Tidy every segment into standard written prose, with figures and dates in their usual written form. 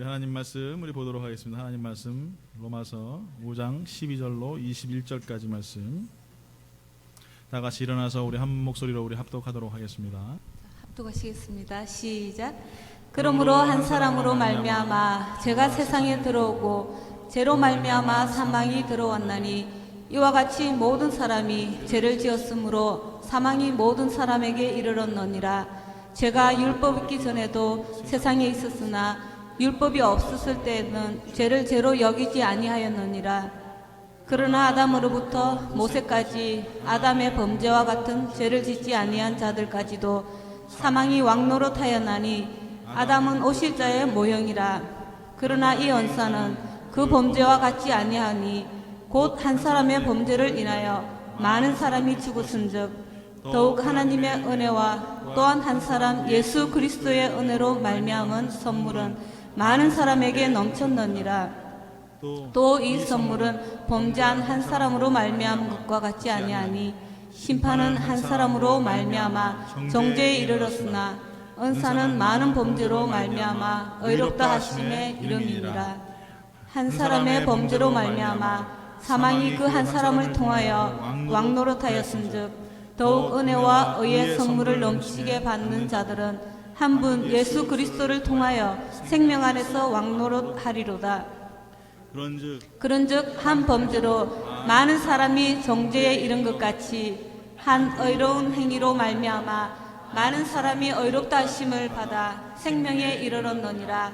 우리 하나님 말씀 우리 보도록 하겠습니다. 하나님 말씀 로마서 5장 12절로 21절까지 말씀 다 같이 일어나서 우리 한 목소리로 우리 합독하도록 하겠습니다. 합독하시겠습니다. 시작. 그러므로 한 사람으로 말미암아 죄가 세상에 들어오고 죄로 말미암아 사망이 들어왔나니 이와 같이 모든 사람이 죄를 지었으므로 사망이 모든 사람에게 이르렀느니라. 죄가 율법 있기 전에도 세상에 있었으나 율법이 없었을 때에는 죄를 죄로 여기지 아니하였느니라. 그러나 아담으로부터 모세까지 아담의 범죄와 같은 죄를 짓지 아니한 자들까지도 사망이 왕노릇하였나니 아담은 오실 자의 모형이라. 그러나 이 언사는 그 범죄와 같지 아니하니 곧 한 사람의 범죄를 인하여 많은 사람이 죽었은즉 더욱 하나님의 은혜와 또한 한 사람 예수 그리스도의 은혜로 말미암은 선물은 많은 사람에게 넘쳤느니라. 또 이 선물은 범죄한 한 사람으로 말미암은 것과 같지 아니하니 심판은 한 사람으로 말미암아 정죄에 이르렀으나 은사는 많은 범죄로 말미암아 의롭다 하심에 이름이니라. 한 사람의 범죄로 말미암아 사망이 그 한 사람을 통하여 왕노릇하였은즉 더욱 은혜와 의의 선물을 넘치게 받는 자들은 한 분 예수 그리스도를 통하여 생명 안에서 왕노릇하리로다. 그런즉 한 범죄로 많은 사람이 정죄에 이른 것 같이 한 의로운 행위로 말미암아 많은 사람이 의롭다 하심을 받아 생명에 이르렀느니라.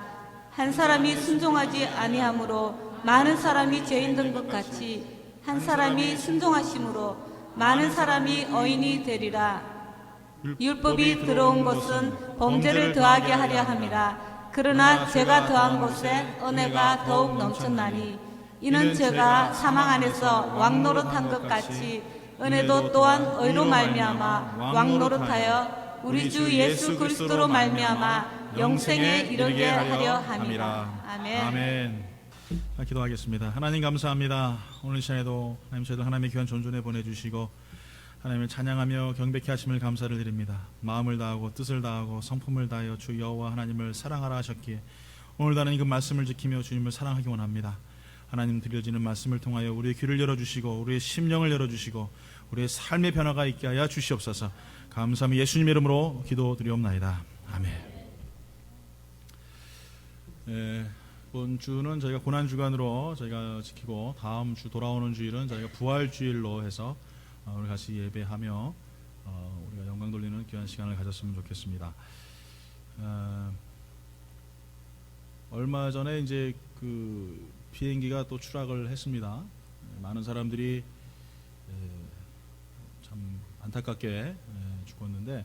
한 사람이 순종하지 아니함으로 많은 사람이 죄인 된 것 같이 한 사람이 순종하심으로 많은 사람이 의인이 되리라. 율법이 들어온 것은 범죄를 더하게 하려 함이라. 그러나 죄가 더한 것에 은혜가 더욱 넘쳤나니 이는 죄가 사망 안에서 왕노릇한 것 같이 은혜도 또한 의로 말미암아 왕노릇하여 우리 주 예수 그리스도로 말미암아 영생에 이르게 하려 함이라. 아멘. 아멘. 기도하겠습니다. 하나님 감사합니다. 오늘 시간에도 하나님 저희들 하나님의 귀한 존존에 보내주시고 하나님을 찬양하며 경배케 하심을 감사를 드립니다. 마음을 다하고 뜻을 다하고 성품을 다하여 주 여호와 하나님을 사랑하라 하셨기에 오늘도 하나님 그 말씀을 지키며 주님을 사랑하기 원합니다. 하나님 드려지는 말씀을 통하여 우리의 귀를 열어주시고 우리의 심령을 열어주시고 우리의 삶의 변화가 있게 하여 주시옵소서. 감사하며 예수님의 이름으로 기도드리옵나이다. 아멘. 이번 주는 저희가 고난주간으로 저희가 지키고 다음 주 돌아오는 주일은 저희가 부활주일로 해서 우리 같이 예배하며 우리가 영광 돌리는 귀한 시간을 가졌으면 좋겠습니다. 얼마 전에 이제 그 비행기가 또 추락을 했습니다. 많은 사람들이 참 안타깝게 죽었는데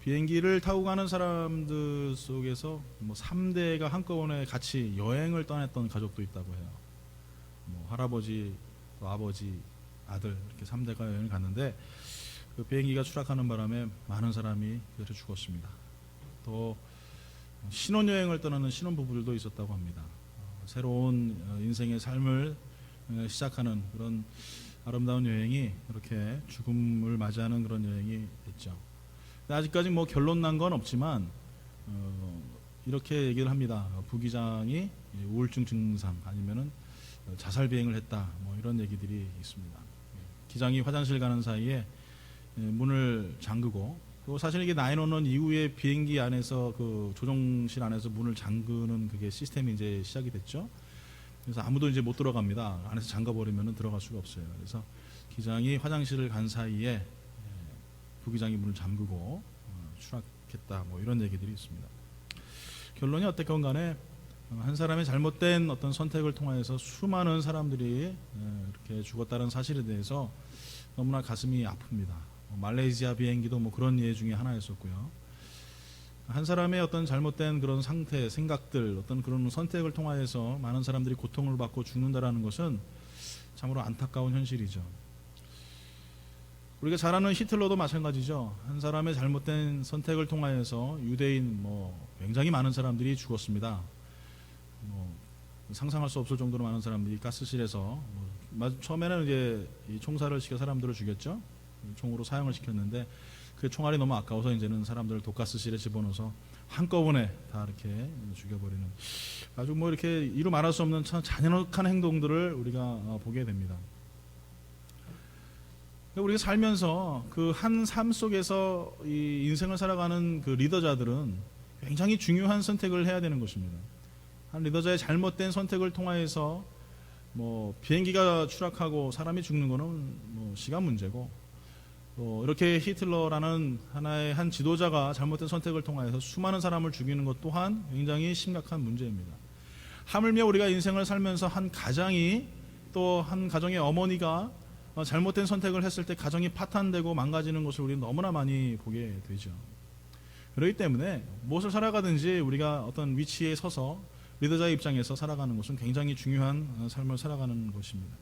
비행기를 타고 가는 사람들 속에서 뭐 3대가 한꺼번에 같이 여행을 떠났던 가족도 있다고 해요. 뭐 할아버지, 또 아버지, 아들 이렇게 3대가 여행을 갔는데 그 비행기가 추락하는 바람에 많은 사람이 그래서 죽었습니다. 또 신혼여행을 떠나는 신혼부부들도 있었다고 합니다. 새로운 인생의 삶을 시작하는 그런 아름다운 여행이 이렇게 죽음을 맞이하는 그런 여행이 있죠. 아직까지 뭐 결론 난 건 없지만 이렇게 얘기를 합니다. 부기장이 우울증 증상 아니면은 자살 비행을 했다 뭐 이런 얘기들이 있습니다. 기장이 화장실 가는 사이에 문을 잠그고 또 사실 이게 911 이후에 비행기 안에서 그 조종실 안에서 문을 잠그는 그게 시스템이 이제 시작이 됐죠. 그래서 아무도 이제 못 들어갑니다. 안에서 잠가 버리면은 들어갈 수가 없어요. 그래서 기장이 화장실을 간 사이에 부기장이 문을 잠그고 추락했다 뭐 이런 얘기들이 있습니다. 결론이 어떻건 간에 한 사람의 잘못된 어떤 선택을 통해서 수많은 사람들이 이렇게 죽었다는 사실에 대해서 너무나 가슴이 아픕니다. 말레이시아 비행기도 뭐 그런 예 중에 하나였었고요. 한 사람의 어떤 잘못된 그런 상태, 생각들, 어떤 그런 선택을 통하여서 많은 사람들이 고통을 받고 죽는다라는 것은 참으로 안타까운 현실이죠. 우리가 잘 아는 히틀러도 마찬가지죠. 한 사람의 잘못된 선택을 통하여서 유대인 뭐 굉장히 많은 사람들이 죽었습니다. 뭐 상상할 수 없을 정도로 많은 사람들이 가스실에서 처음에는 이제 이 총살을 시켜 사람들을 죽였죠. 총으로 사형을 시켰는데 그 총알이 너무 아까워서 이제는 사람들을 독가스실에 집어넣어서 한꺼번에 다 이렇게 죽여버리는 아주 뭐 이렇게 이루 말할 수 없는 참 잔인한 행동들을 우리가 보게 됩니다. 우리가 살면서 그 한 삶 속에서 이 인생을 살아가는 그 리더자들은 굉장히 중요한 선택을 해야 되는 것입니다. 한 리더자의 잘못된 선택을 통하여서 뭐 비행기가 추락하고 사람이 죽는 거는 뭐 시간 문제고, 이렇게 히틀러라는 하나의 한 지도자가 잘못된 선택을 통하여서 수많은 사람을 죽이는 것 또한 굉장히 심각한 문제입니다. 하물며 우리가 인생을 살면서 한 가장이, 또 한 가정의 어머니가 잘못된 선택을 했을 때 가정이 파탄되고 망가지는 것을 우리는 너무나 많이 보게 되죠. 그렇기 때문에 무엇을 살아가든지 우리가 어떤 위치에 서서 리더자의 입장에서 살아가는 것은 굉장히 중요한 삶을 살아가는 것입니다.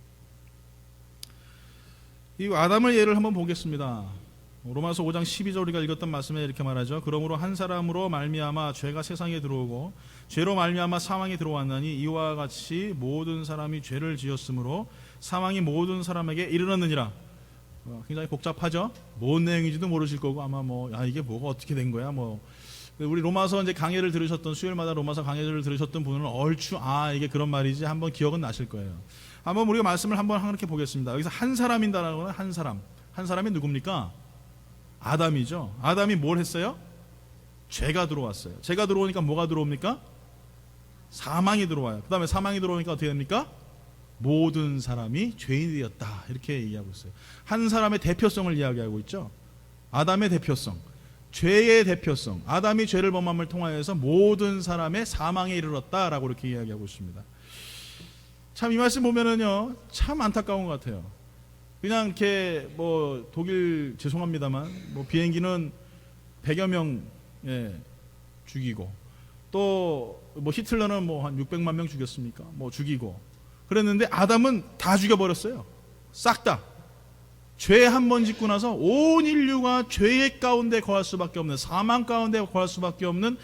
이 아담의 예를 한번 보겠습니다. 로마서 5장 12절 우리가 읽었던 말씀에 이렇게 말하죠. 그러므로 한 사람으로 말미암아 죄가 세상에 들어오고 죄로 말미암아 사망이 들어왔나니 이와 같이 모든 사람이 죄를 지었으므로 사망이 모든 사람에게 이르렀느니라. 굉장히 복잡하죠. 뭔 내용인지도 모르실 거고 아마 이게 뭐가 어떻게 된 거야 우리 로마서 이제 강해를 들으셨던, 수요일마다 로마서 강해를 들으셨던 분은 얼추 이게 그런 말이지 한번 기억은 나실 거예요. 한번 우리가 말씀을 한번 이렇게 보겠습니다. 여기서 한 사람인다라는 거는 한 사람이 누굽니까? 아담이죠. 아담이 뭘 했어요? 죄가 들어왔어요. 죄가 들어오니까 뭐가 들어옵니까? 사망이 들어와요. 그 다음에 사망이 들어오니까 어떻게 됩니까? 모든 사람이 죄인이 되었다, 이렇게 얘기하고 있어요. 한 사람의 대표성을 이야기하고 있죠. 아담의 대표성, 죄의 대표성, 아담이 죄를 범함을 통하여서 모든 사람의 사망에 이르렀다라고 이렇게 이야기하고 있습니다. 참 이 말씀 보면은요, 참 안타까운 것 같아요. 그냥 이렇게 독일, 죄송합니다만 비행기는 100여 명 죽이고, 또 히틀러는 한 600만 명 죽였습니까? 죽이고 그랬는데 아담은 다 죽여버렸어요. 싹 다. 죄 한 번 짓고 나서 온 인류가 죄의 가운데 거할 수밖에 없는, 사망 가운데 거할 수밖에 없는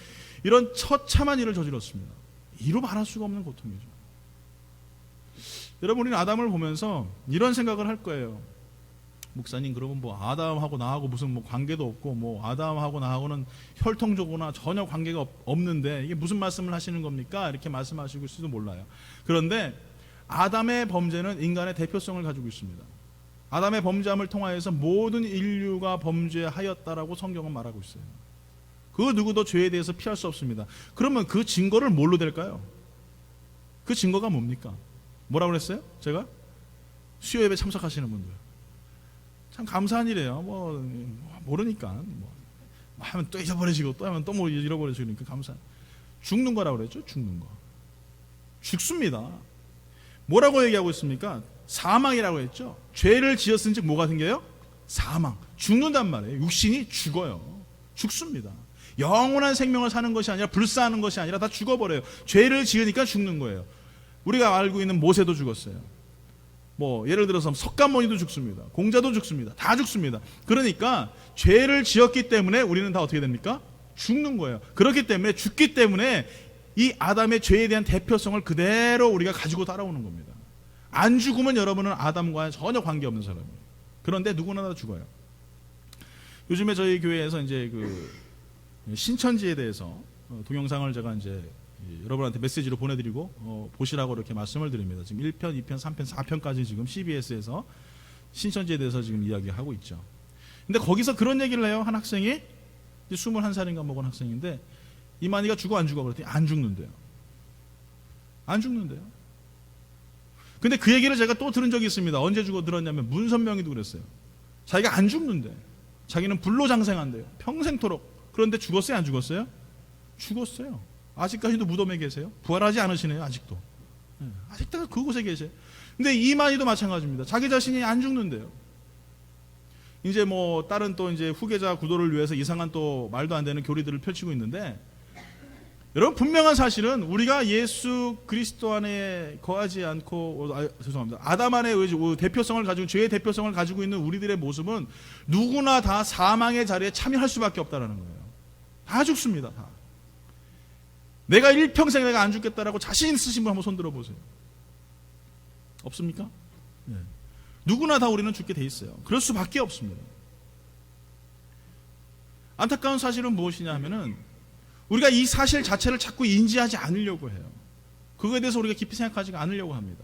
이런 처참한 일을 저질렀습니다. 이루 말할 수가 없는 고통이죠. 여러분, 우리는 아담을 보면서 이런 생각을 할 거예요. 목사님, 그러면 아담하고 나하고 무슨 관계도 없고 아담하고 나하고는 혈통적으로나 전혀 관계가 없는데 이게 무슨 말씀을 하시는 겁니까? 이렇게 말씀하시고 있을지도 몰라요. 그런데 아담의 범죄는 인간의 대표성을 가지고 있습니다. 아담의 범죄함을 통하여서 모든 인류가 범죄하였다라고 성경은 말하고 있어요. 그 누구도 죄에 대해서 피할 수 없습니다. 그러면 그 증거를 뭘로 될까요? 그 증거가 뭡니까? 뭐라고 그랬어요? 제가? 수요 예배 참석하시는 분들, 참 감사한 일이에요. 모르니까 하면 또 잊어버리시고 또 하면 또 잃어버리시니까 감사. 죽는 거라고 그랬죠. 죽는 거. 죽습니다. 뭐라고 얘기하고 있습니까? 사망이라고 했죠. 죄를 지었은 즉 뭐가 생겨요? 사망. 죽는단 말이에요. 육신이 죽어요. 죽습니다. 영원한 생명을 사는 것이 아니라, 불사하는 것이 아니라 다 죽어버려요. 죄를 지으니까 죽는 거예요. 우리가 알고 있는 모세도 죽었어요. 예를 들어서 석가모니도 죽습니다. 공자도 죽습니다. 다 죽습니다. 그러니까 죄를 지었기 때문에 우리는 다 어떻게 됩니까? 죽는 거예요. 그렇기 때문에, 죽기 때문에 이 아담의 죄에 대한 대표성을 그대로 우리가 가지고 따라오는 겁니다. 안 죽으면 여러분은 아담과 전혀 관계없는 사람이에요. 그런데 누구나 다 죽어요. 요즘에 저희 교회에서 이제 그 신천지에 대해서 동영상을 제가 이제 여러분한테 메시지로 보내드리고 보시라고 이렇게 말씀을 드립니다. 지금 1편, 2편, 3편, 4편까지 지금 CBS에서 신천지에 대해서 지금 이야기하고 있죠. 근데 거기서 그런 얘기를 해요. 한 학생이 21살인가 먹은 학생인데, 이만희가 죽어 안 죽어? 그랬더니 안 죽는데요. 안 죽는데요. 근데 그 얘기를 제가 또 들은 적이 있습니다. 언제 죽어 들었냐면 문선명이도 그랬어요. 자기가 안 죽는데, 자기는 불로장생한대요. 평생토록. 그런데 죽었어요? 안 죽었어요? 죽었어요. 아직까지도 무덤에 계세요. 부활하지 않으시네요. 아직도. 아직도 그곳에 계세요. 근데 이만희도 마찬가지입니다. 자기 자신이 안 죽는데요. 이제 다른 또 이제 후계자 구도를 위해서 이상한 또 말도 안 되는 교리들을 펼치고 있는데, 여러분, 분명한 사실은 우리가 예수 그리스도 안에 거하지 않고, 죄송합니다. 아담 안에 대표성을 가지고, 죄의 대표성을 가지고 있는 우리들의 모습은 누구나 다 사망의 자리에 참여할 수밖에 없다는 거예요. 다 죽습니다. 다. 내가 일평생 내가 안 죽겠다라고 자신 있으신 분 한번 손 들어보세요. 없습니까? 네. 누구나 다 우리는 죽게 돼 있어요. 그럴 수밖에 없습니다. 안타까운 사실은 무엇이냐 하면은 우리가 이 사실 자체를 자꾸 인지하지 않으려고 해요. 그거에 대해서 우리가 깊이 생각하지 않으려고 합니다.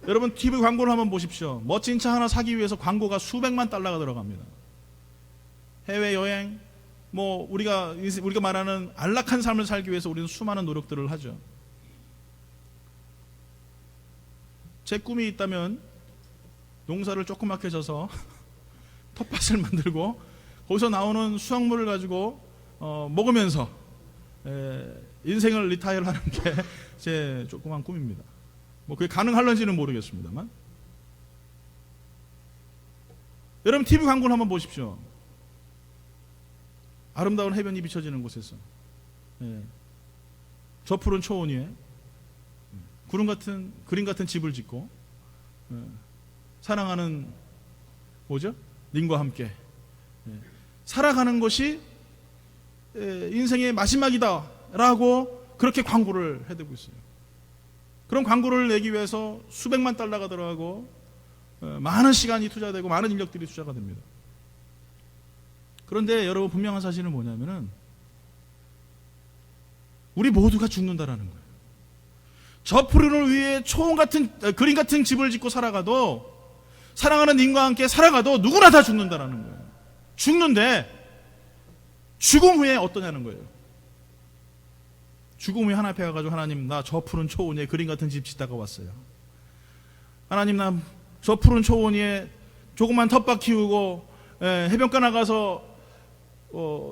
여러분 TV 광고를 한번 보십시오. 멋진 차 하나 사기 위해서 광고가 수백만 달러가 들어갑니다. 해외여행, 뭐 우리가 말하는 안락한 삶을 살기 위해서 우리는 수많은 노력들을 하죠. 제 꿈이 있다면 농사를 조그맣게 져서 텃밭을 만들고 거기서 나오는 수확물을 가지고 먹으면서 인생을 리타이어 하는 게 제 조그만 꿈입니다. 뭐 그게 가능할런지는 모르겠습니다만, 여러분 TV 광고를 한번 보십시오. 아름다운 해변이 비춰지는 곳에서 저 푸른 초원 위에 그림 같은 집을 짓고 사랑하는 뭐죠? 님과 함께 살아가는 것이 인생의 마지막이다 라고 그렇게 광고를 해대고 있어요. 그런 광고를 내기 위해서 수백만 달러가 들어가고 많은 시간이 투자되고 많은 인력들이 투자가 됩니다. 그런데 여러분 분명한 사실은 뭐냐면은 우리 모두가 죽는다라는 거예요. 저 푸른 위에 초원 같은 그림 같은 집을 짓고 살아가도, 사랑하는 님과 함께 살아가도 누구나 다 죽는다라는 거예요. 죽는데 죽음 후에 어떠냐는 거예요. 죽음 후에 하나님 앞에 가가지고, 하나님 나 저 푸른 초원 위에 그림 같은 집 짓다가 왔어요. 하나님 나 저 푸른 초원 위에 조그만 텃밭 키우고 해변가 나가서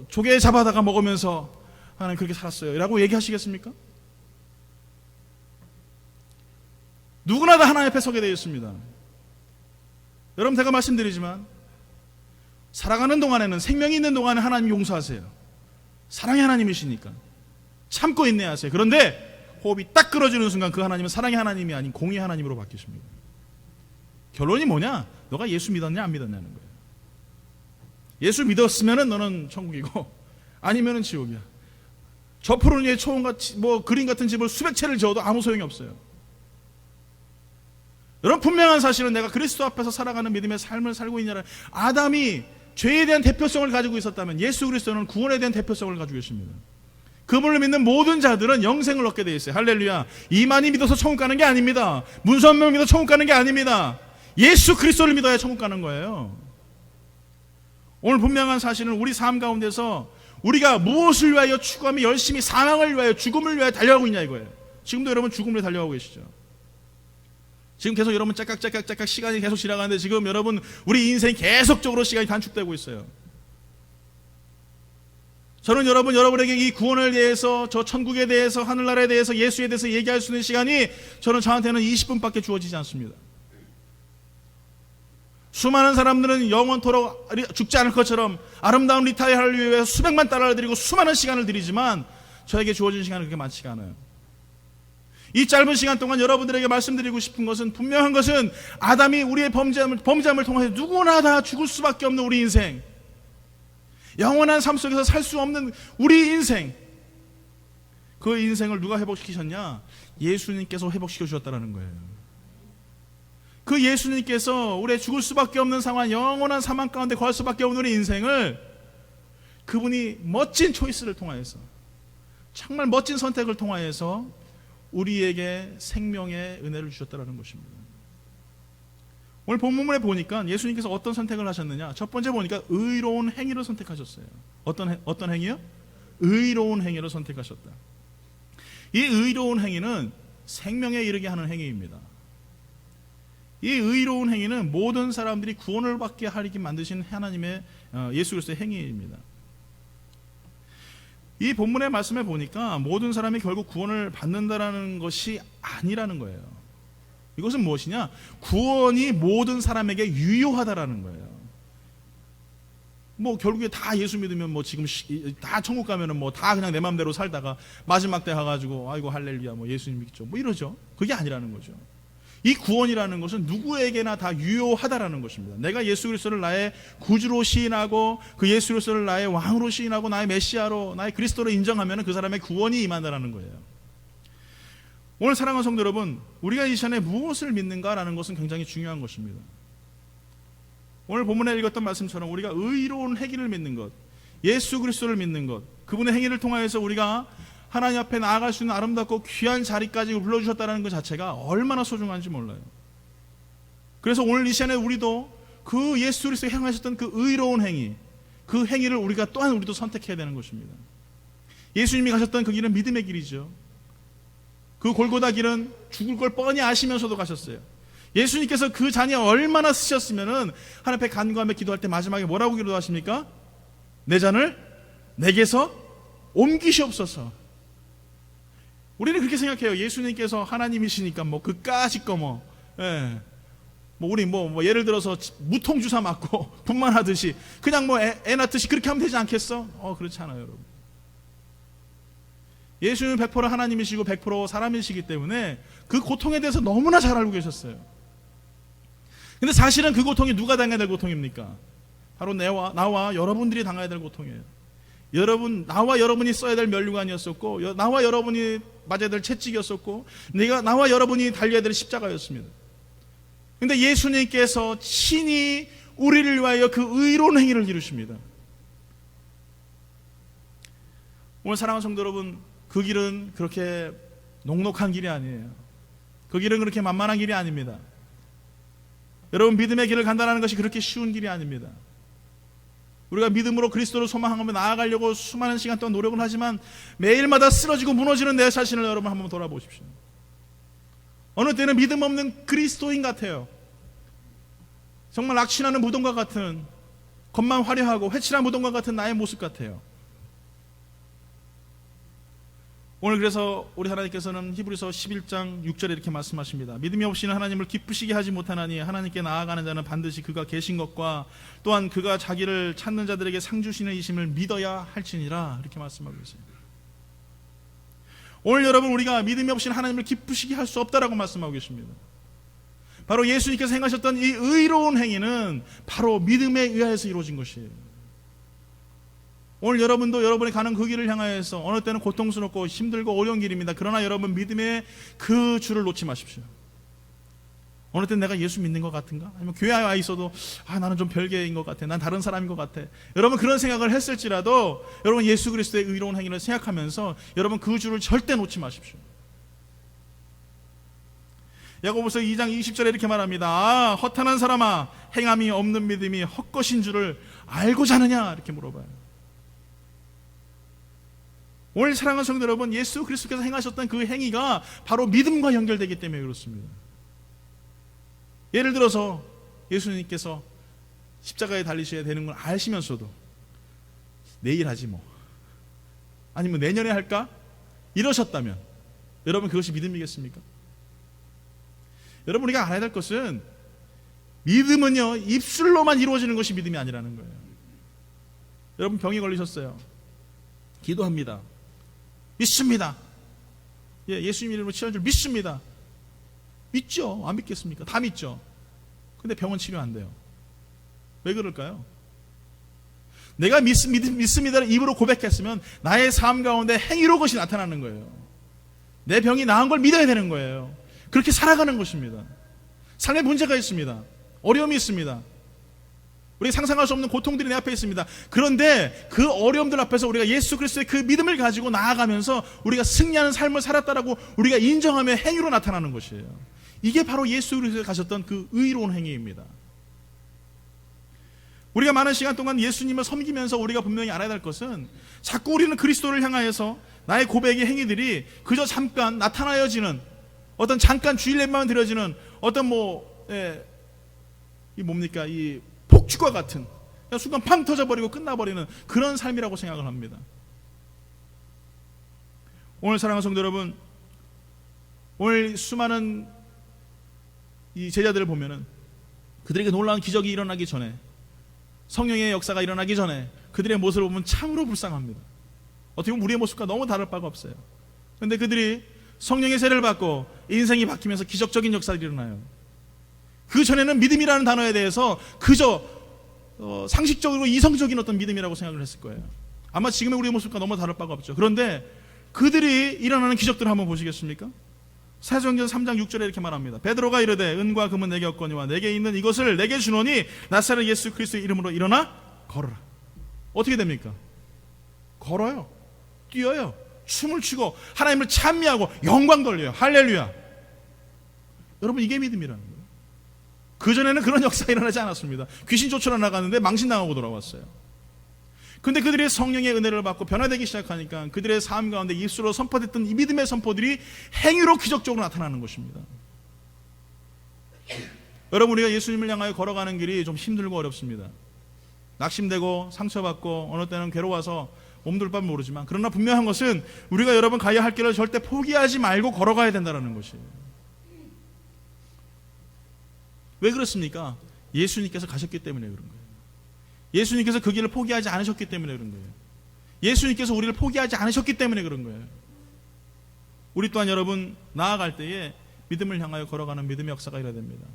조개 잡아다가 먹으면서 하나님 그렇게 살았어요 라고 얘기하시겠습니까? 누구나 다 하나님 앞에 서게 되어 있습니다. 여러분 제가 말씀드리지만, 살아가는 동안에는, 생명이 있는 동안에 하나님 용서하세요. 사랑의 하나님이시니까 참고 인내하세요. 그런데 호흡이 딱 끊어지는 순간 그 하나님은 사랑의 하나님이 아닌 공의 하나님으로 바뀌십니다. 결론이 뭐냐? 너가 예수 믿었냐 안 믿었냐는 거예요. 예수 믿었으면 너는 천국이고 아니면 지옥이야. 저 푸른 위에 초원같이 뭐 그림 같은 집을 수백 채를 지어도 아무 소용이 없어요. 여러분 분명한 사실은 내가 그리스도 앞에서 살아가는 믿음의 삶을 살고 있냐는, 아담이 죄에 대한 대표성을 가지고 있었다면 예수 그리스도는 구원에 대한 대표성을 가지고 계십니다. 그분을 믿는 모든 자들은 영생을 얻게 되어 있어요. 할렐루야. 이만희 믿어서 천국 가는 게 아닙니다. 문서 한 명 믿어 천국 가는 게 아닙니다. 예수 그리스도를 믿어야 천국 가는 거예요. 오늘 분명한 사실은 우리 삶 가운데서 우리가 무엇을 위하여 추구하며 열심히 사망을 위하여, 죽음을 위하여 달려가고 있냐 이거예요. 지금도 여러분 죽음을 달려가고 계시죠. 지금 계속 여러분 짝깍 시간이 계속 지나가는데 지금 여러분 우리 인생이 계속적으로 시간이 단축되고 있어요. 저는 여러분에게 이 구원에 대해서, 저 천국에 대해서, 하늘나라에 대해서, 예수에 대해서 얘기할 수 있는 시간이 저한테는 20분밖에 주어지지 않습니다. 수많은 사람들은 영원토록 죽지 않을 것처럼 아름다운 리타이어를 위해 수백만 달러를 들이고 수많은 시간을 들이지만 저에게 주어진 시간은 그렇게 많지가 않아요. 이 짧은 시간 동안 여러분들에게 말씀드리고 싶은 것은, 분명한 것은 아담이 우리의 범죄함을 통해서 누구나 다 죽을 수밖에 없는 우리 인생, 영원한 삶 속에서 살 수 없는 우리 인생, 그 인생을 누가 회복시키셨냐? 예수님께서 회복시켜 주셨다는 거예요. 그 예수님께서 우리의 죽을 수밖에 없는 상황, 영원한 사망 가운데 거할 수밖에 없는 우리 인생을 그분이 멋진 초이스를 통하여서, 정말 멋진 선택을 통하여서 우리에게 생명의 은혜를 주셨다는 것입니다. 오늘 본문에 보니까 예수님께서 어떤 선택을 하셨느냐? 첫 번째 보니까 의로운 행위를 선택하셨어요. 어떤 행위요? 의로운 행위를 선택하셨다. 이 의로운 행위는 생명에 이르게 하는 행위입니다. 이 의로운 행위는 모든 사람들이 구원을 받게 하리게 만드신 하나님의 예수 그리스도의 행위입니다. 이 본문의 말씀에 보니까 모든 사람이 결국 구원을 받는다라는 것이 아니라는 거예요. 이것은 무엇이냐? 구원이 모든 사람에게 유효하다라는 거예요. 뭐 결국에 다 예수 믿으면 뭐 지금 다 천국 가면은 뭐 다 그냥 내 마음대로 살다가 마지막 때 가가지고 아이고 할렐루야 뭐 예수님 믿죠 뭐 이러죠. 그게 아니라는 거죠. 이 구원이라는 것은 누구에게나 다 유효하다라는 것입니다. 내가 예수 그리스도를 나의 구주로 시인하고 그 예수 그리스도를 나의 왕으로 시인하고 나의 메시아로, 나의 그리스도로 인정하면 그 사람의 구원이 임한다라는 거예요. 오늘 사랑하는 성도 여러분, 우리가 이 시간에 무엇을 믿는가라는 것은 굉장히 중요한 것입니다. 오늘 본문에 읽었던 말씀처럼 우리가 의로운 행위를 믿는 것, 예수 그리스도를 믿는 것, 그분의 행위를 통하여서 우리가 하나님 앞에 나아갈 수 있는 아름답고 귀한 자리까지 불러주셨다는 것 자체가 얼마나 소중한지 몰라요. 그래서 오늘 이 시간에 우리도 그 예수 그리스도가 행하셨던 그 의로운 행위, 그 행위를 우리가 또한 우리도 선택해야 되는 것입니다. 예수님이 가셨던 그 길은 믿음의 길이죠. 그 골고다 길은 죽을 걸 뻔히 아시면서도 가셨어요. 예수님께서 그 잔이 얼마나 쓰셨으면은 하나님 앞에 간구하며 기도할 때 마지막에 뭐라고 기도하십니까? 내 잔을 내게서 옮기시옵소서. 우리는 그렇게 생각해요. 예수님께서 하나님이시니까 뭐 그까짓 거 뭐, 예. 뭐 우리 뭐 예를 들어서 무통 주사 맞고 분만하듯이 그냥 뭐 애 낳듯이 그렇게 하면 되지 않겠어? 그렇지 않아요, 여러분. 예수님은 100% 하나님이시고 100% 사람이시기 때문에 그 고통에 대해서 너무나 잘 알고 계셨어요. 근데 사실은 그 고통이 누가 당해야 될 고통입니까? 바로 나와 여러분들이 당해야 될 고통이에요. 나와 여러분이 써야 될 면류관이었었고, 나와 여러분이 맞아야 될 채찍이었었고, 나와 여러분이 달려야 될 십자가였습니다. 근데 예수님께서 친히 우리를 위하여 그 의로운 행위를 이루십니다. 오늘 사랑하는 성도 여러분, 그 길은 그렇게 녹록한 길이 아니에요. 그 길은 그렇게 만만한 길이 아닙니다. 여러분, 믿음의 길을 간다는 것이 그렇게 쉬운 길이 아닙니다. 우리가 믿음으로 그리스도를 소망하며 나아가려고 수많은 시간 동안 노력을 하지만 매일마다 쓰러지고 무너지는 내 자신을 여러분 한번 돌아보십시오. 어느 때는 믿음 없는 그리스도인 같아요. 정말 악취나는 무덤과 같은, 겉만 화려하고 회칠한 무덤과 같은 나의 모습 같아요. 오늘 그래서 우리 하나님께서는 히브리서 11장 6절에 이렇게 말씀하십니다. 믿음이 없이는 하나님을 기쁘시게 하지 못하나니 하나님께 나아가는 자는 반드시 그가 계신 것과 또한 그가 자기를 찾는 자들에게 상 주시는 이심을 믿어야 할지니라, 이렇게 말씀하고 있어요. 오늘 여러분, 우리가 믿음이 없이는 하나님을 기쁘시게 할 수 없다라고 말씀하고 계십니다. 바로 예수님께서 행하셨던 이 의로운 행위는 바로 믿음에 의하여서 이루어진 것이에요. 오늘 여러분도 여러분이 가는 그 길을 향하여서 어느 때는 고통스럽고 힘들고 어려운 길입니다. 그러나 여러분, 믿음의 그 줄을 놓지 마십시오. 어느 때는 내가 예수 믿는 것 같은가? 아니면 교회에 와 있어도 나는 좀 별개인 것 같아, 난 다른 사람인 것 같아, 여러분 그런 생각을 했을지라도 여러분 예수 그리스도의 의로운 행위를 생각하면서 여러분 그 줄을 절대 놓지 마십시오. 야고보서 2장 20절에 이렇게 말합니다. 허탄한 사람아, 행함이 없는 믿음이 헛것인 줄을 알고자 하느냐, 이렇게 물어봐요. 오늘 사랑하는 성도 여러분, 예수 그리스도께서 행하셨던 그 행위가 바로 믿음과 연결되기 때문에 그렇습니다. 예를 들어서 예수님께서 십자가에 달리셔야 되는 걸 아시면서도 내일 하지 뭐, 아니면 내년에 할까? 이러셨다면 여러분, 그것이 믿음이겠습니까? 여러분, 우리가 알아야 될 것은 믿음은요, 입술로만 이루어지는 것이 믿음이 아니라는 거예요. 여러분, 병이 걸리셨어요. 기도합니다. 믿습니다. 예수님 이름으로 치료한 줄 믿습니다. 믿죠? 안 믿겠습니까? 다 믿죠. 근데 병은 치료 안 돼요. 왜 그럴까요? 내가 믿습니다를 입으로 고백했으면 나의 삶 가운데 행위로 그것이 나타나는 거예요. 내 병이 나은 걸 믿어야 되는 거예요. 그렇게 살아가는 것입니다. 삶에 문제가 있습니다. 어려움이 있습니다. 우리가 상상할 수 없는 고통들이 내 앞에 있습니다. 그런데 그 어려움들 앞에서 우리가 예수 그리스도의 그 믿음을 가지고 나아가면서 우리가 승리하는 삶을 살았다라고 우리가 인정하며 행위로 나타나는 것이에요. 이게 바로 예수 그리스도가 가셨던 그 의로운 행위입니다. 우리가 많은 시간 동안 예수님을 섬기면서 우리가 분명히 알아야 될 것은, 자꾸 우리는 그리스도를 향하여서 나의 고백의 행위들이 그저 잠깐 나타나여지는, 어떤 잠깐 주일날만 드려지는 어떤 이 뭡니까, 이 폭죽과 같은, 그냥 순간 팡 터져버리고 끝나버리는 그런 삶이라고 생각을 합니다. 오늘 사랑하는 성도 여러분, 오늘 수많은 이 제자들을 보면은 그들에게 놀라운 기적이 일어나기 전에, 성령의 역사가 일어나기 전에 그들의 모습을 보면 참으로 불쌍합니다. 어떻게 보면 우리의 모습과 너무 다를 바가 없어요. 그런데 그들이 성령의 세례를 받고 인생이 바뀌면서 기적적인 역사들이 일어나요. 그 전에는 믿음이라는 단어에 대해서 그저 상식적으로 이성적인 어떤 믿음이라고 생각을 했을 거예요. 아마 지금의 우리의 모습과 너무 다를 바가 없죠. 그런데 그들이 일어나는 기적들을 한번 보시겠습니까? 사도행전 3장 6절에 이렇게 말합니다. 베드로가 이르되 은과 금은 내게 없거니와 내게 있는 이것을 내게 주노니 나사렛 예수 그리스도의 이름으로 일어나 걸어라. 어떻게 됩니까? 걸어요. 뛰어요. 춤을 추고 하나님을 찬미하고 영광 돌려요. 할렐루야. 여러분, 이게 믿음이라는 거예요. 그전에는 그런 역사가 일어나지 않았습니다. 귀신 쫓으러 나갔는데 망신당하고 돌아왔어요. 근데 그들의 성령의 은혜를 받고 변화되기 시작하니까 그들의 삶 가운데 입술로 선포됐던 이 믿음의 선포들이 행위로 기적적으로 나타나는 것입니다. 여러분, 우리가 예수님을 향하여 걸어가는 길이 좀 힘들고 어렵습니다. 낙심되고 상처받고 어느 때는 괴로워서 몸둘 바는 모르지만, 그러나 분명한 것은 우리가 여러분 가야 할 길을 절대 포기하지 말고 걸어가야 된다는 것이에요. 왜 그렇습니까? 예수님께서 가셨기 때문에 그런 거예요. 예수님께서 그 길을 포기하지 않으셨기 때문에 그런 거예요. 예수님께서 우리를 포기하지 않으셨기 때문에 그런 거예요. 우리 또한 여러분 나아갈 때에 믿음을 향하여 걸어가는 믿음의 역사가 일어야 됩니다.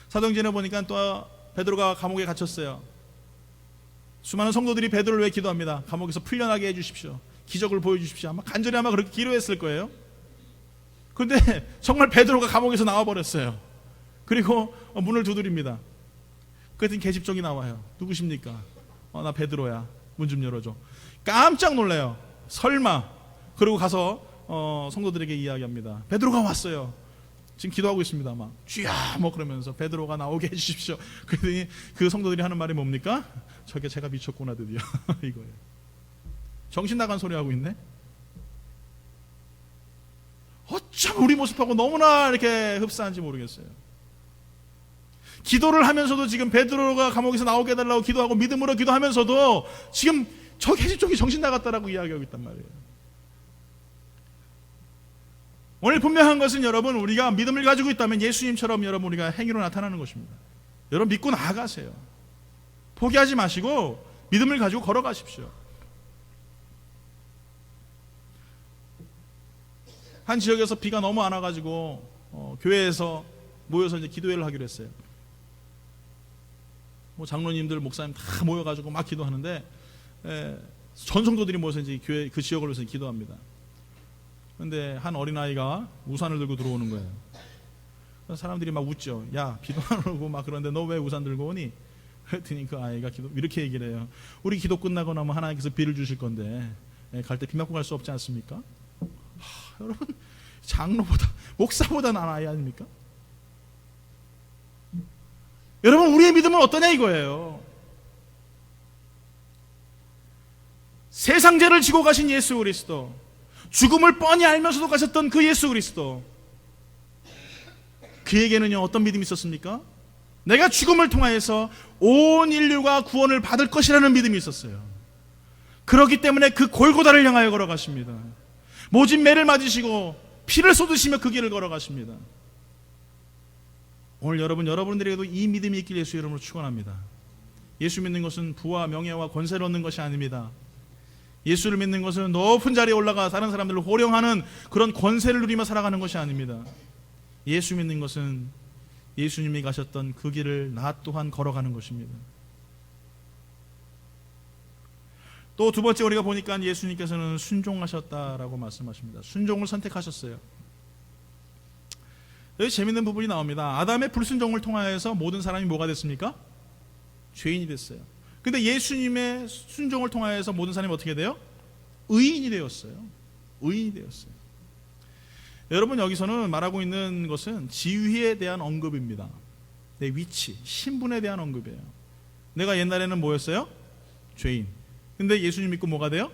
사도행전에 보니까 또 베드로가 감옥에 갇혔어요. 수많은 성도들이 베드로를 위해 기도합니다. 감옥에서 풀려나게 해주십시오. 기적을 보여주십시오. 아마 간절히 아마 그렇게 기도했을 거예요. 그런데 정말 베드로가 감옥에서 나와버렸어요. 그리고 문을 두드립니다. 그랬더니 계집종이 나와요. 누구십니까? 나 베드로야. 문 좀 열어줘. 깜짝 놀라요. 설마. 그리고 가서 성도들에게 이야기합니다. 베드로가 왔어요. 지금 기도하고 있습니다. 막 쥐야 뭐 그러면서 베드로가 나오게 해주십시오. 그랬더니 그 성도들이 하는 말이 뭡니까? 저게 제가 미쳤구나 드디어. 이거예요. 정신 나간 소리 하고 있네. 어쩜 우리 모습하고 너무나 이렇게 흡사한지 모르겠어요. 기도를 하면서도 지금 베드로가 감옥에서 나오게 해달라고 기도하고 믿음으로 기도하면서도 지금 저 계집종이 정신 나갔다라고 이야기하고 있단 말이에요. 오늘 분명한 것은 여러분, 우리가 믿음을 가지고 있다면 예수님처럼 여러분 우리가 행위로 나타나는 것입니다. 여러분 믿고 나아가세요. 포기하지 마시고 믿음을 가지고 걸어가십시오. 한 지역에서 비가 너무 안 와가지고 교회에서 모여서 이제 기도회를 하기로 했어요. 뭐 장로님들, 목사님 다 모여가지고 막 기도하는데 전 성도들이 모여서 이제 교회 그 지역을 위해서 기도합니다. 그런데 한 어린아이가 우산을 들고 들어오는 거예요. 사람들이 막 웃죠. 야, 비도 안 오고 막 그런데 너 왜 우산 들고 오니? 그랬더니 그 아이가 이렇게 얘기를 해요. 우리 기도 끝나고 나면 하나님께서 비를 주실 건데 갈 때 비 맞고 갈 수 없지 않습니까? 여러분, 장로보다 목사보다 나은 아이 아닙니까? 여러분, 우리의 믿음은 어떠냐 이거예요. 세상 죄를 지고 가신 예수 그리스도, 죽음을 뻔히 알면서도 가셨던 그 예수 그리스도, 그에게는요 어떤 믿음이 있었습니까? 내가 죽음을 통하여서 온 인류가 구원을 받을 것이라는 믿음이 있었어요. 그렇기 때문에 그 골고다를 향하여 걸어가십니다. 모진 매를 맞으시고 피를 쏟으시며 그 길을 걸어가십니다. 오늘 여러분들에게도 이 믿음이 있길 예수 이름으로 축원합니다. 예수 믿는 것은 부와 명예와 권세를 얻는 것이 아닙니다. 예수를 믿는 것은 높은 자리에 올라가 다른 사람들을 호령하는 그런 권세를 누리며 살아가는 것이 아닙니다. 예수 믿는 것은 예수님이 가셨던 그 길을 나 또한 걸어가는 것입니다. 또 두 번째 우리가 보니까 예수님께서는 순종하셨다라고 말씀하십니다. 순종을 선택하셨어요. 여기 재밌는 부분이 나옵니다. 아담의 불순종을 통하여서 모든 사람이 뭐가 됐습니까? 죄인이 됐어요. 근데 예수님의 순종을 통하여서 모든 사람이 어떻게 돼요? 의인이 되었어요. 의인이 되었어요. 여러분, 여기서는 말하고 있는 것은 지위에 대한 언급입니다. 내 위치, 신분에 대한 언급이에요. 내가 옛날에는 뭐였어요? 죄인. 근데 예수님 믿고 뭐가 돼요?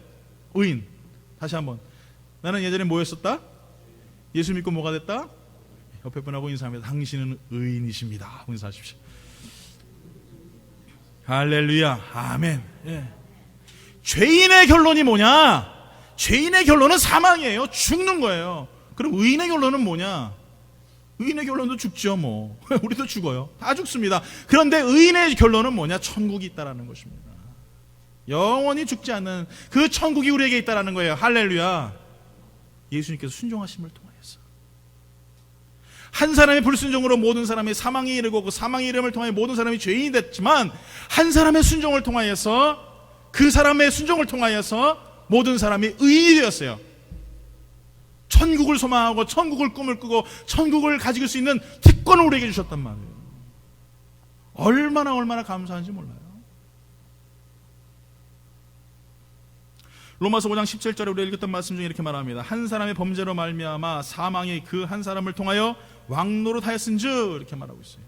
의인. 다시 한번, 나는 예전에 뭐였었다? 예수 믿고 뭐가 됐다? 옆에 분하고 인사합니다. 당신은 의인이십니다. 인사하십시오. 할렐루야. 아멘. 예. 죄인의 결론이 뭐냐? 죄인의 결론은 사망이에요. 죽는 거예요. 그럼 의인의 결론은 뭐냐? 의인의 결론도 죽죠. 뭐 우리도 죽어요. 다 죽습니다. 그런데 의인의 결론은 뭐냐? 천국이 있다라는 것입니다. 영원히 죽지 않는 그 천국이 우리에게 있다라는 거예요. 할렐루야. 예수님께서 순종하심을 통하여서 한 사람의 불순종으로 모든 사람이 사망에 이르고 그 사망의 이름을 통하여 모든 사람이 죄인이 됐지만, 한 사람의 순종을 통하여서, 그 사람의 순종을 통하여서 모든 사람이 의인이 되었어요. 천국을 소망하고 천국을 꿈을 꾸고 천국을 가질 수 있는 특권을 우리에게 주셨단 말이에요. 얼마나 감사한지 몰라요. 로마서 5장 17절에 우리가 읽었던 말씀 중에 이렇게 말합니다. 한 사람의 범죄로 말미암아 사망이 그 한 사람을 통하여 왕노릇하였은즉, 이렇게 말하고 있어요.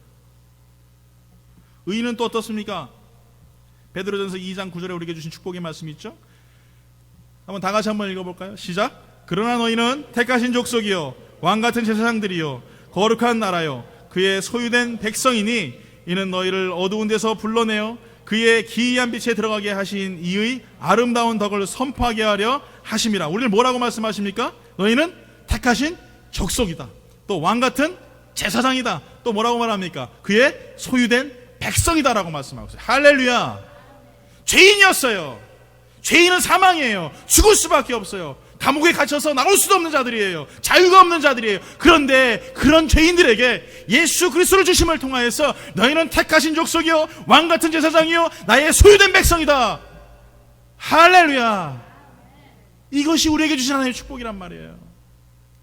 의인은 또 어떻습니까? 베드로전서 2장 9절에 우리에게 주신 축복의 말씀이 있죠. 한번 다 같이 한번 읽어볼까요? 시작. 그러나 너희는 택하신 족속이요 왕같은 제사장들이요 거룩한 나라요 그의 소유된 백성이니 이는 너희를 어두운 데서 불러내어 그의 기이한 빛에 들어가게 하신 이의 아름다운 덕을 선포하게 하려 하심이라. 우리를 뭐라고 말씀하십니까? 너희는 택하신 족속이다. 또 왕같은 제사장이다. 또 뭐라고 말합니까? 그의 소유된 백성이다라고 말씀하고 있어요. 할렐루야. 죄인이었어요. 죄인은 사망이에요. 죽을 수밖에 없어요. 감옥에 갇혀서 나올 수도 없는 자들이에요. 자유가 없는 자들이에요. 그런데 그런 죄인들에게 예수 그리스도를 주심을 통하여서 너희는 택하신 족속이요 왕같은 제사장이요 나의 소유된 백성이다. 할렐루야. 이것이 우리에게 주신 하나님의 축복이란 말이에요.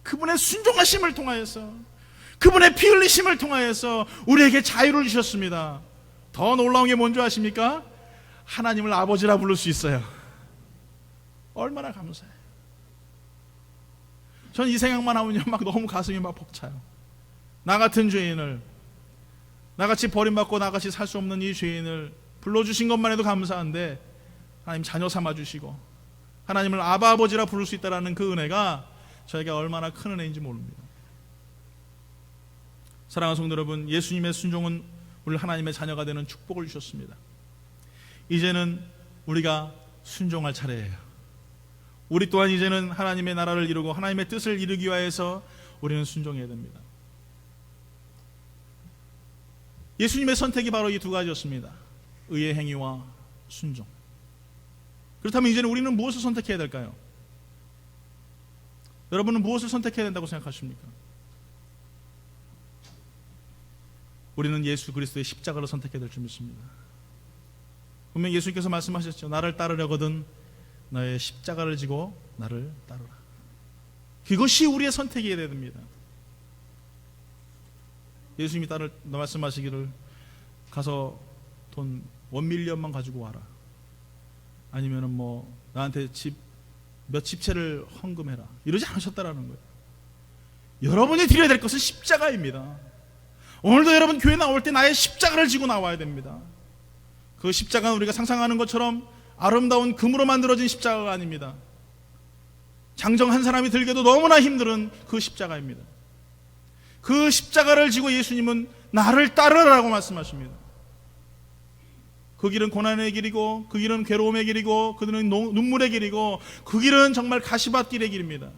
그분의 순종하심을 통하여서, 그분의 피 흘리심을 통하여서 우리에게 자유를 주셨습니다. 더 놀라운 게 뭔지 아십니까? 하나님을 아버지라 부를 수 있어요. 얼마나 감사해요. 전 이 생각만 하면요 막 너무 가슴이 막 벅차요. 나 같은 죄인을, 나같이 버림받고 나같이 살 수 없는 이 죄인을 불러주신 것만 해도 감사한데 하나님 자녀 삼아주시고 하나님을 아바 아버지라 부를 수 있다는 그 은혜가 저에게 얼마나 큰 은혜인지 모릅니다. 사랑하는 성도 여러분, 예수님의 순종은 우리 하나님의 자녀가 되는 축복을 주셨습니다. 이제는 우리가 순종할 차례예요. 우리 또한 이제는 하나님의 나라를 이루고 하나님의 뜻을 이루기 위해서 우리는 순종해야 됩니다. 예수님의 선택이 바로 이 두 가지였습니다. 의의 행위와 순종. 그렇다면 이제는 우리는 무엇을 선택해야 될까요? 여러분은 무엇을 선택해야 된다고 생각하십니까? 우리는 예수 그리스도의 십자가를 선택해야 될 줄 믿습니다. 분명히 예수님께서 말씀하셨죠. 나를 따르려거든 너의 십자가를 지고 나를 따르라. 그것이 우리의 선택이어야 됩니다. 예수님이 말씀하시기를 가서 돈 1밀리언만 가지고 와라. 아니면은 뭐 나한테 몇 집채를 헌금해라. 이러지 않으셨다라는 거예요. 여러분이 드려야 될 것은 십자가입니다. 오늘도 여러분 교회 나올 때 나의 십자가를 지고 나와야 됩니다. 그 십자가는 우리가 상상하는 것처럼 아름다운 금으로 만들어진 십자가가 아닙니다. 장정 한 사람이 들기도 너무나 힘든 그 십자가입니다. 그 십자가를 지고 예수님은 나를 따르라고 말씀하십니다. 그 길은 고난의 길이고 그 길은 괴로움의 길이고 그 길은 눈물의 길이고 그 길은 정말 가시밭길의 길입니다.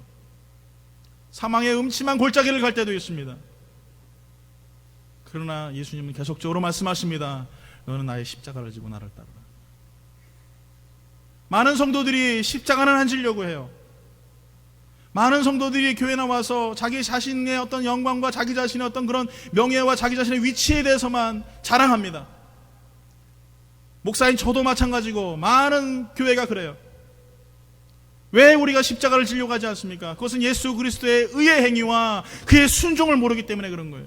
사망의 음침한 골짜기를 갈 때도 있습니다. 그러나 예수님은 계속적으로 말씀하십니다. 너는 나의 십자가를 지고 나를 따르라. 많은 성도들이 십자가는 안 지려고 해요. 많은 성도들이 교회 나와서 자기 자신의 어떤 영광과 자기 자신의 어떤 그런 명예와 자기 자신의 위치에 대해서만 자랑합니다. 목사인 저도 마찬가지고 많은 교회가 그래요. 왜 우리가 십자가를 지려고 하지 않습니까? 그것은 예수 그리스도의 의의 행위와 그의 순종을 모르기 때문에 그런 거예요.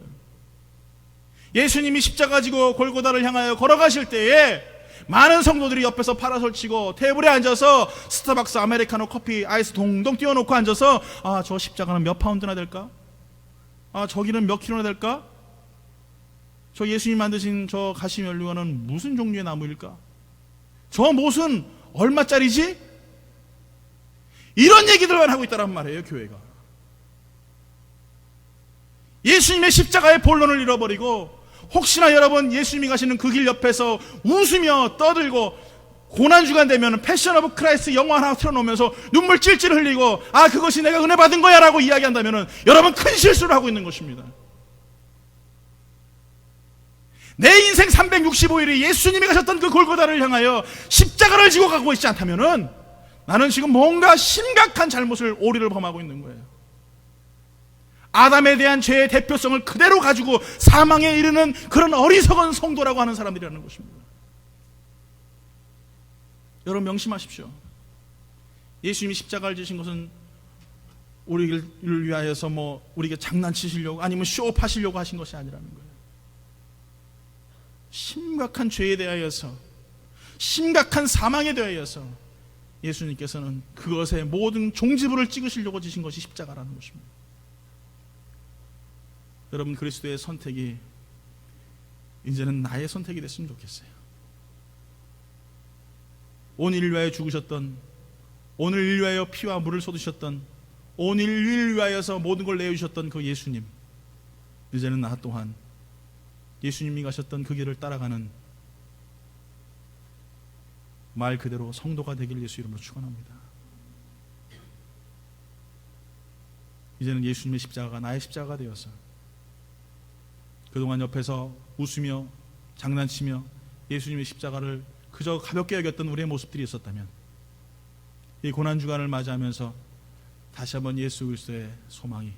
예수님이 십자가 지고 골고다를 향하여 걸어가실 때에 많은 성도들이 옆에서 파라솔 치고 테이블에 앉아서 스타벅스 아메리카노 커피 아이스 동동 띄워놓고 앉아서 저 십자가는 몇 파운드나 될까? 저기는 몇 킬로나 될까? 저 예수님 만드신 저 가시면류관은 무슨 종류의 나무일까? 저 못은 얼마짜리지? 이런 얘기들만 하고 있다란 말이에요. 교회가 예수님의 십자가의 본론을 잃어버리고 혹시나 여러분 예수님이 가시는 그 길 옆에서 웃으며 떠들고 고난주간 되면 패션 오브 크라이스트 영화 하나 틀어놓으면서 눈물 찔찔 흘리고 그것이 내가 은혜 받은 거야 라고 이야기한다면 여러분 큰 실수를 하고 있는 것입니다. 내 인생 365일이 예수님이 가셨던 그 골고다를 향하여 십자가를 지고 가고 있지 않다면 나는 지금 뭔가 심각한 잘못을 오리를 범하고 있는 거예요. 아담에 대한 죄의 대표성을 그대로 가지고 사망에 이르는 그런 어리석은 성도라고 하는 사람들이라는 것입니다. 여러분 명심하십시오. 예수님이 십자가를 지신 것은 우리를 위하여서 뭐 우리에게 장난치시려고 아니면 쇼업하시려고 하신 것이 아니라는 거예요. 심각한 죄에 대하여서, 심각한 사망에 대하여서 예수님께서는 그것의 모든 종지부를 찍으시려고 지신 것이 십자가라는 것입니다. 여러분, 그리스도의 선택이 이제는 나의 선택이 됐으면 좋겠어요. 온 인류를 위하여 죽으셨던, 온 인류를 위하여 피와 물을 쏟으셨던, 온 인류를 위하여서 모든 걸 내어주셨던 그 예수님, 이제는 나 또한 예수님이 가셨던 그 길을 따라가는 말 그대로 성도가 되길 예수 이름으로 축원합니다. 이제는 예수님의 십자가가 나의 십자가가 되어서 그동안 옆에서 웃으며 장난치며 예수님의 십자가를 그저 가볍게 여겼던 우리의 모습들이 있었다면, 이 고난주간을 맞이하면서 다시 한번 예수 그리스도의 소망이,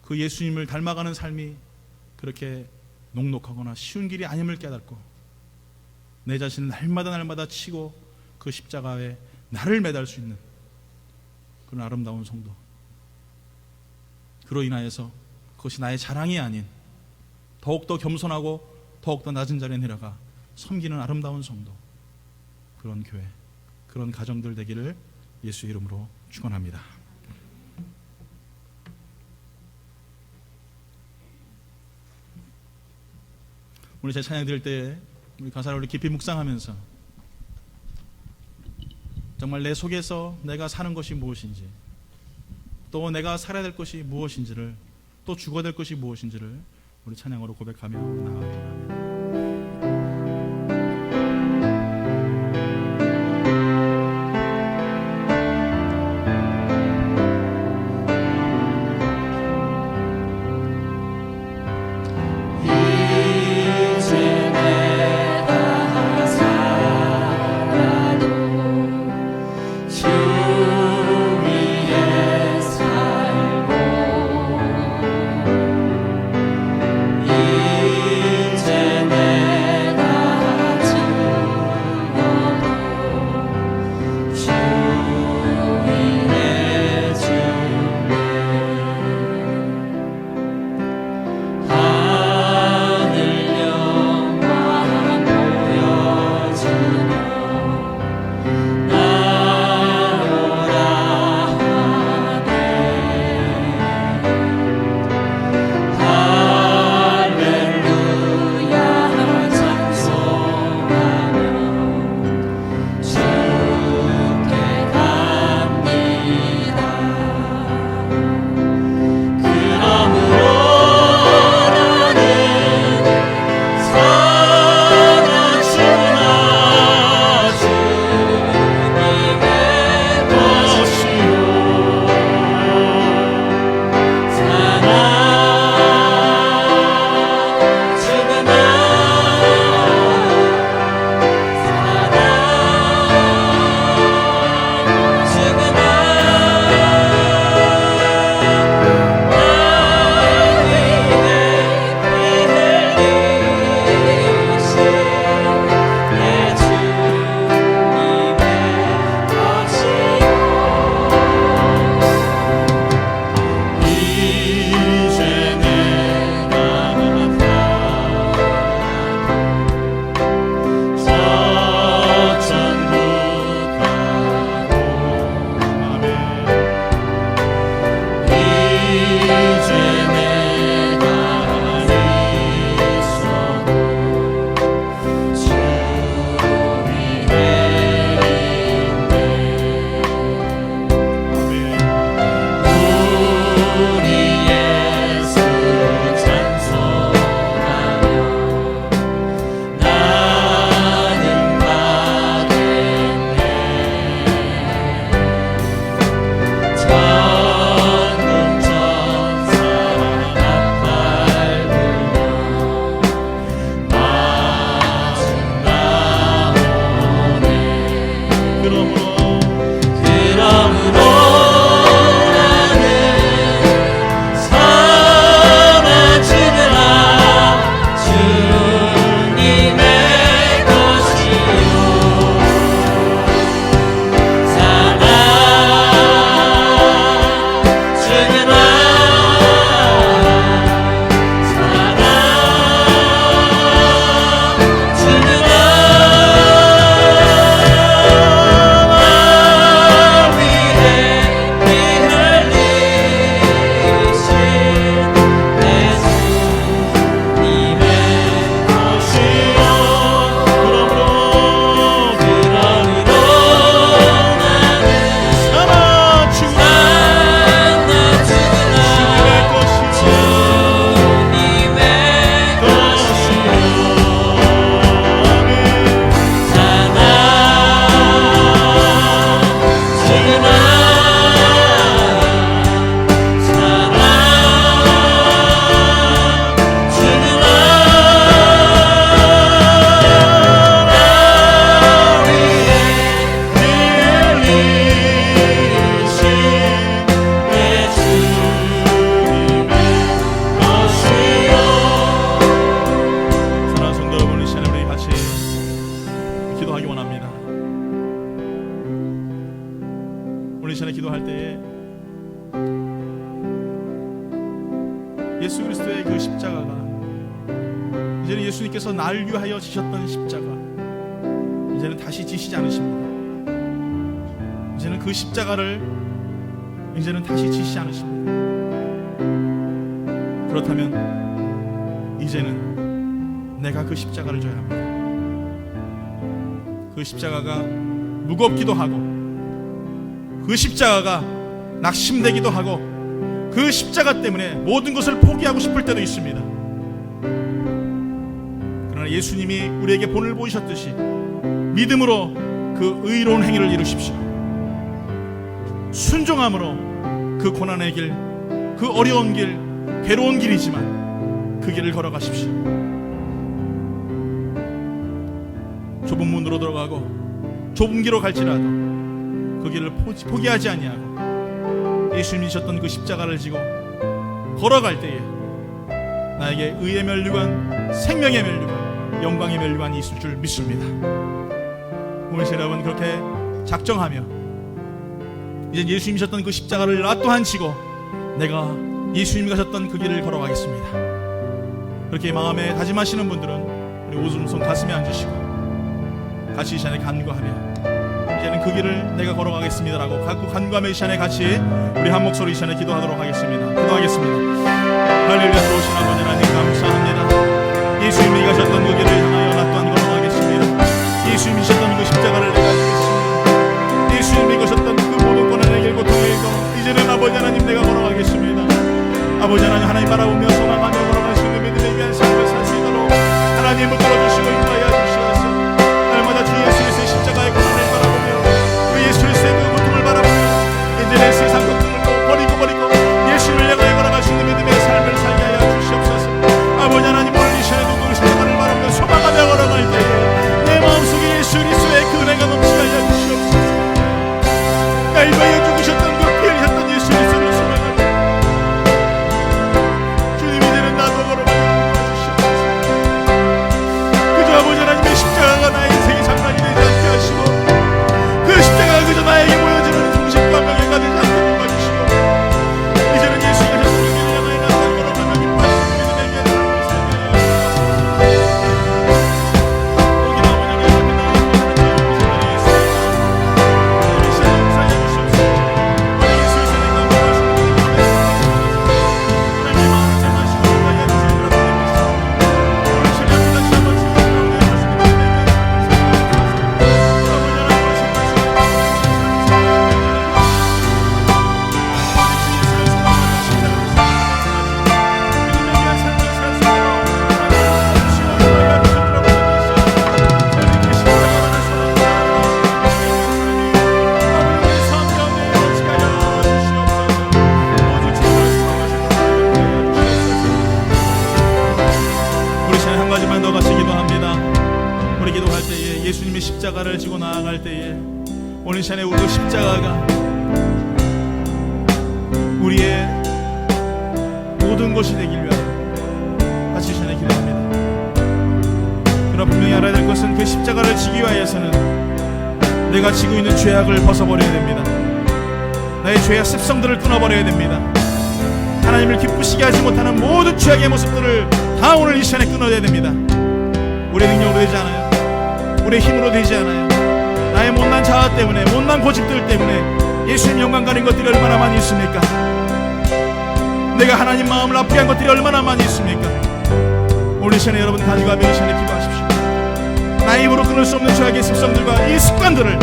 그 예수님을 닮아가는 삶이 그렇게 녹록하거나 쉬운 길이 아님을 깨닫고 내 자신을 날마다 치고 그 십자가에 나를 매달 수 있는 그런 아름다운 성도, 그로 인하여서 그것이 나의 자랑이 아닌 더욱더 겸손하고 더욱더 낮은 자리에 내려가 섬기는 아름다운 성도, 그런 교회, 그런 가정들 되기를 예수 이름으로 축원합니다. 오늘 제 찬양 드릴 때 우리 가사를 우리 깊이 묵상하면서 정말 내 속에서 내가 사는 것이 무엇인지, 또 내가 살아야 될 것이 무엇인지를, 또 죽어야 될 것이 무엇인지를 우리 찬양으로 고백하며 나아가기를 합니다. 오늘 이 시간에 기도할 때에 예수 그리스도의 그 십자가가, 이제는 예수님께서 날 위하여 지셨던 십자가, 이제는 다시 지시지 않으십니다. 이제는 그 십자가를 이제는 다시 지시지 않으십니다. 그렇다면 이제는 내가 그 십자가를 져야 합니다. 그 십자가가 무겁기도 하고, 그 십자가가 낙심되기도 하고, 그 십자가 때문에 모든 것을 포기하고 싶을 때도 있습니다. 그러나 예수님이 우리에게 본을 보이셨듯이 믿음으로 그 의로운 행위를 이루십시오. 순종함으로 그 고난의 길, 그 어려운 길, 괴로운 길이지만 그 길을 걸어가십시오. 좁은 문으로 들어가고 좁은 길로 갈지라도 그 길을 포기하지 아니하고 예수님이 지셨던 그 십자가를 지고 걸어갈 때에 나에게 의의 면류관, 생명의 면류관, 영광의 면류관이 있을 줄 믿습니다. 오늘 여러분 그렇게 작정하며 이제 예수님이 지셨던 그 십자가를 나 또한 지고 내가 예수님이 가셨던 그 길을 걸어가겠습니다. 그렇게 마음에 다짐하시는 분들은 우리 오른손 가슴에 앉으시고 같이 이 시간에 간구하며 이제는 그 길을 내가 걸어가겠습니다라고 간구하며 이 시간에 같이 우리 한 목소리 이 시간에 기도하도록 하겠습니다. 기도하겠습니다. 할렐루야. 들어오신 아버지 하나님 감사합니다. 예수님이 가셨던 그 길을 향하여 나 또한 걸어가겠습니다. 예수님이 지셨던 그 십자가를 내가 지겠습니다. 예수님이 가셨던 그 모든 고난의 길, 고통의 길, 이제는 아버지 하나님 내가 걸어가겠습니다. 아버지 하나님 바라보며 소망하며 걸어갈 수 있는 믿음의 귀한 삶을 살 수 있도록 하나님을 끌어주시고 인도하여 주시옵소서. 날마다 주 예수 그리스도의 십자가의 고난을 바라보며 그 예수 그리스도의 그 고통을 바라보며 이제는 세상 고통을 버리고 예수를 향하여 걸어갈 수 있는 믿음의 삶을 살게 하여 주시옵소서. 아버지 하나님 오늘 이 시간에 그 십자가를 바라보며 소망하며 걸어갈 때에 내 마음속에 예수 그리스도의 그 은혜가 넘치게 하여 주시옵소서. 날 위하여 죽으셨던 그 피 흘리셨던 예수 그리스도를 소망하며 주님 이제는 나도 걸어가게 도와주시옵소서. 그저 아버지 하나님의 십자가가 나의 인생의 장난이 되지 않게 하시고 그 십자가가 그저 나에게 보여지는 정신과 명예가 되지 않게 도와주시고 이제는 예수가 하셨던 그 길을 향하여 나도 걸어가며 기뻐하시는 믿음의 삶을 살게 하여 예수님의 십자가를 지고 나아갈 때에 오늘 시간에 우리 십자가가 우리의 모든 것이 되길 위하여 같이 시간에 기도합니다. 그러나 분명히 알아야 될 것은 그 십자가를 지기 위하여서는 내가 지고 있는 죄악을 벗어버려야 됩니다. 나의 죄악 습성들을 끊어버려야 됩니다. 하나님을 기쁘시게 하지 못하는 모든 죄악의 모습들을 다 오늘 이 시간에 끊어야 됩니다. 우리의 능력으로 되지 않아요. 우리의 힘으로 되지 않아요. 나의 못난 자아 때문에, 못난 고집들 때문에 예수님 영광 가는 것들이 얼마나 많이 있습니까? 내가 하나님 마음을 아프게 한 것들이 얼마나 많이 있습니까? 오늘 이 시간에 여러분 간구하며 이 시간에 기도하십시오. 나의 힘으로 끊을 수 없는 죄악의 습성들과 이 습관들을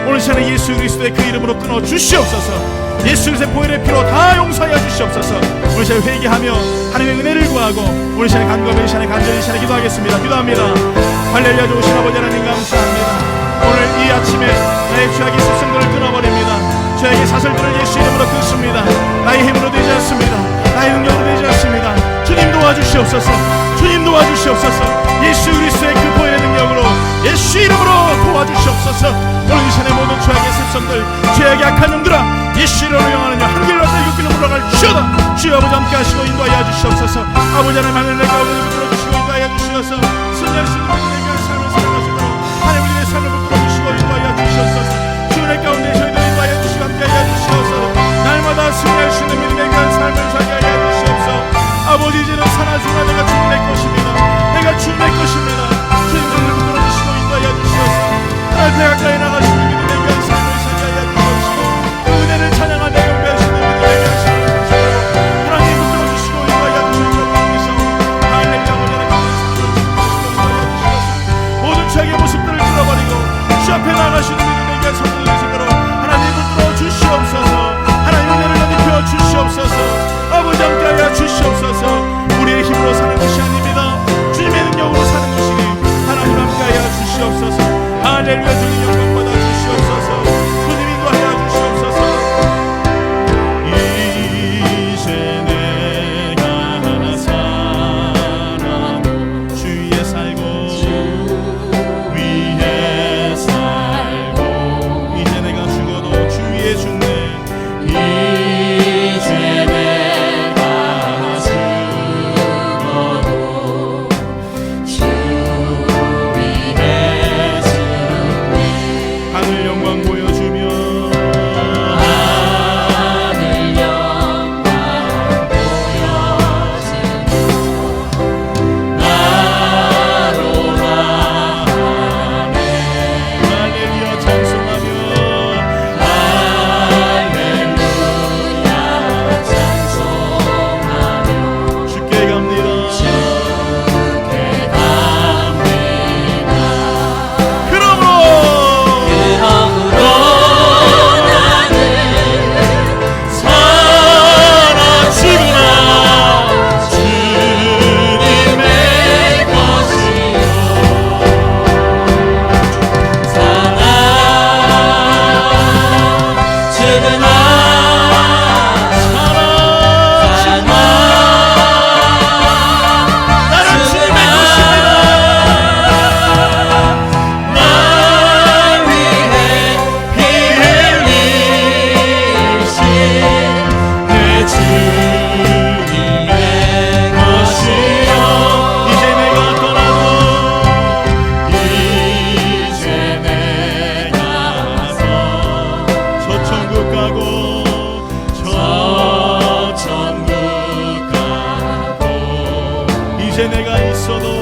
오늘 이 시간에 예수 그리스도의 그 이름으로 끊어 주시옵소서. 예수 그리스도의 보혈의 피로 다 용서하여 주시옵소서. 오늘 시간에 회개하며 하나님의 은혜를 구하고 오늘 시간에 간구하며 이 시간에 간절히 이 시간에 기도하겠습니다. 기도합니다. 할렐루야. 좋으신 아버지 하나님 감사합니다. 오늘 이 아침에 나의 죄악의 습성들을 끊어버립니다. 죄악의 사슬들을 예수 이름으로 끊습니다. 나의 힘으로 되지 않습니다. 나의 능력으로 되지 않습니다. 주님 도와주시옵소서. 주님 도와주시옵소서. 예수 그리스도의 그 보혈의 능력으로 예수 이름으로 도와주시옵소서. 오늘 이 시간에 모든 죄악의 습성들, 죄악의 악한 놈들아 예수 이름으로 명하느냐 한 길로 달고 길로 물러갈 주여다. 주여 아버지 함께 하시고 인도하여 주시옵소서. 아버지 하나님 하늘의 가운데 붙들어주시고 인도하여 주시옵소서. 승리하시는 분들에게 삶을 살아가시도록 하나님 우리의 삶을 붙들어주시고 인도하여 주시옵소서. 주의 가운데 저희들 인도하여 주시고 함께 하여 문제가 있어도